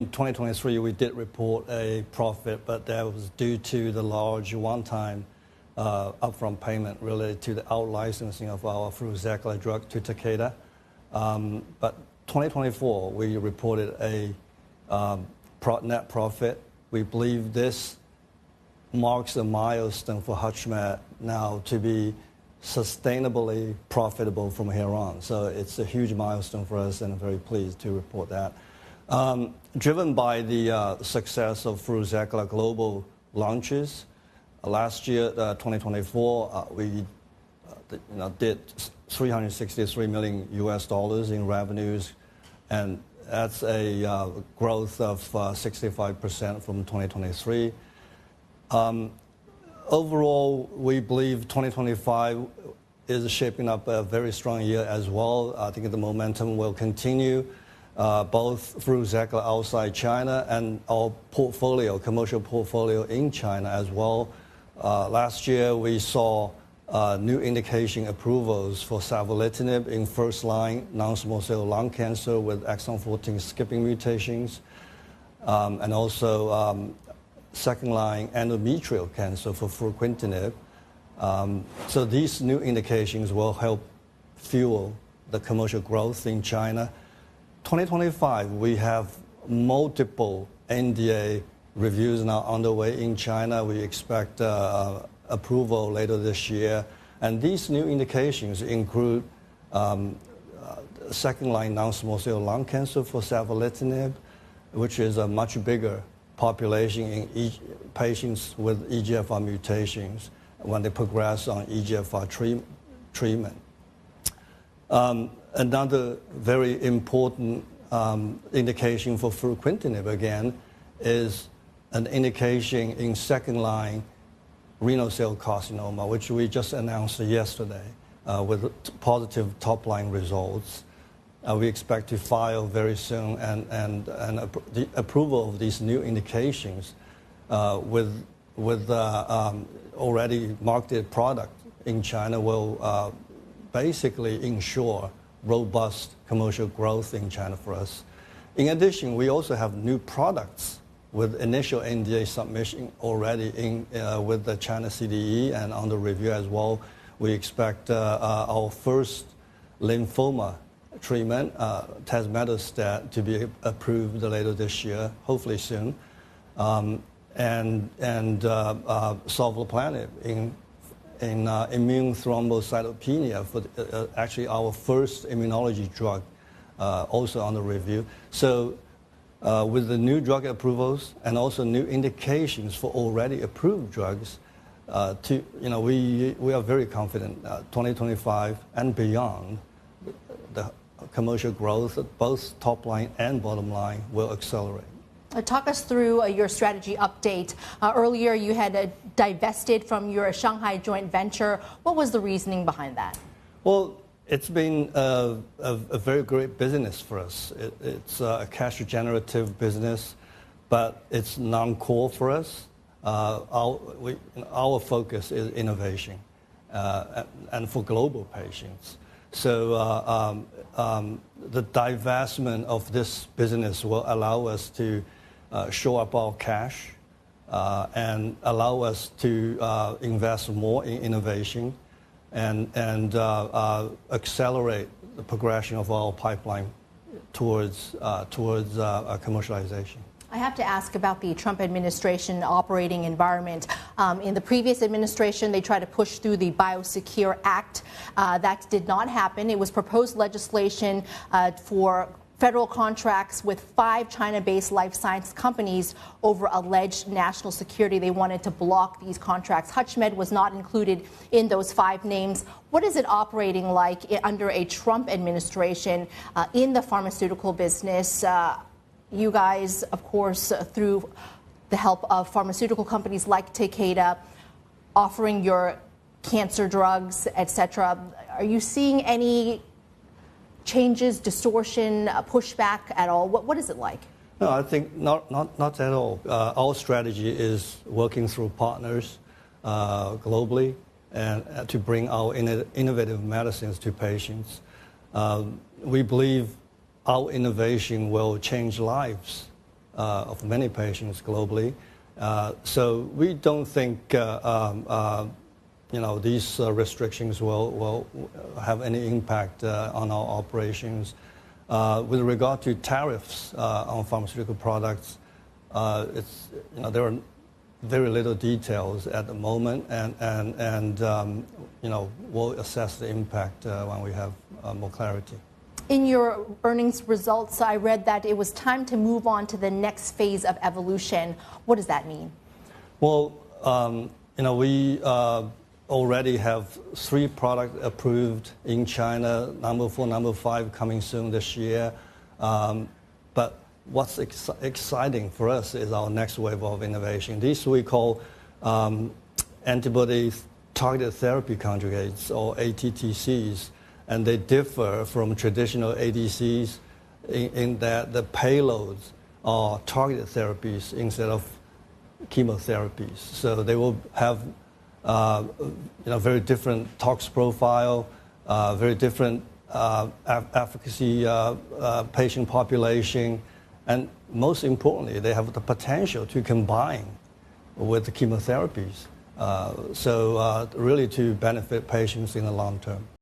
In 2023, we did report a profit, but that was due to the large one-time upfront payment related to the out-licensing of our FRUZAQLA drug to Takeda. But 2024, we reported a net profit. We believe this marks a milestone for Hutchmed now to be sustainably profitable from here on. So it's a huge milestone for us, and I'm very pleased to report that. Driven by the success of FRUZAQLA global launches, last year, 2024, we did $363 million in revenues, and that's a growth of 65% from 2023. Overall, we believe 2025 is shaping up a very strong year as well. I think the momentum will continue. Both FRUZAQLA outside China and our portfolio, commercial portfolio in China as well. Last year, we saw new indication approvals for savolitinib in first-line non-small cell lung cancer with exon 14 skipping mutations, and also second-line endometrial cancer for fruquintinib. So these new indications will help fuel the commercial growth in China. 2025, we have multiple NDA reviews now underway in China. We expect approval later this year. And these new indications include second-line non-small cell lung cancer for savolitinib, which is a much bigger population in patients with EGFR mutations when they progress on EGFR treatment. Another very important indication for fruquintinib, again, is an indication in second-line renal cell carcinoma, which we just announced yesterday with positive top-line results. We expect to file very soon, and the approval of these new indications with already marketed product in China will basically ensure robust commercial growth in China for us. In addition, we also have new products with initial NDA submission already with the China CDE and under review as well. We expect our first lymphoma treatment, tazemetostat, to be approved later this year, hopefully soon, and sovleplenib in immune thrombocytopenia, for actually our first immunology drug, also under review. So with the new drug approvals and also new indications for already approved drugs, we are very confident 2025 and beyond, the commercial growth, both top line and bottom line, will accelerate. Talk us through your strategy update. Earlier, you had divested from your Shanghai joint venture. What was the reasoning behind that? Well, it's been a very great business for us. It's a cash-generative business, but it's non-core for us. Our focus is innovation and for global patients. So the divestment of this business will allow us to shore up our cash and allow us to invest more in innovation and accelerate the progression of our pipeline towards commercialization. I have to ask about the Trump administration operating environment. In the previous administration, they tried to push through the Biosecure Act. That did not happen. It was proposed legislation for federal contracts with 5 China-based life science companies over alleged national security. They wanted to block these contracts. Hutchmed was not included in those 5 names. What is it operating like under a Trump administration in the pharmaceutical business? You guys, of course, through the help of pharmaceutical companies like Takeda, offering your cancer drugs, etc. Are you seeing any changes, distortion, pushback at all? What is it like? No, I think not at all. Our strategy is working through partners globally and to bring our innovative medicines to patients. We believe our innovation will change lives of many patients globally. So we don't think these restrictions will have any impact on our operations. With regard to tariffs on pharmaceutical products, there are very little details at the moment, and we'll assess the impact when we have more clarity. In your earnings results, I read that it was time to move on to the next phase of evolution. What does that mean? Well, we already have 3 products approved in China, number 4, number 5 coming soon this year. But what's exciting for us is our next wave of innovation. These we call antibody targeted therapy conjugates, or ATTCs, and they differ from traditional ADCs in that the payloads are targeted therapies instead of chemotherapies. So they will have very different tox profile, very different efficacy patient population, and most importantly, they have the potential to combine with the chemotherapies. So really to benefit patients in the long term.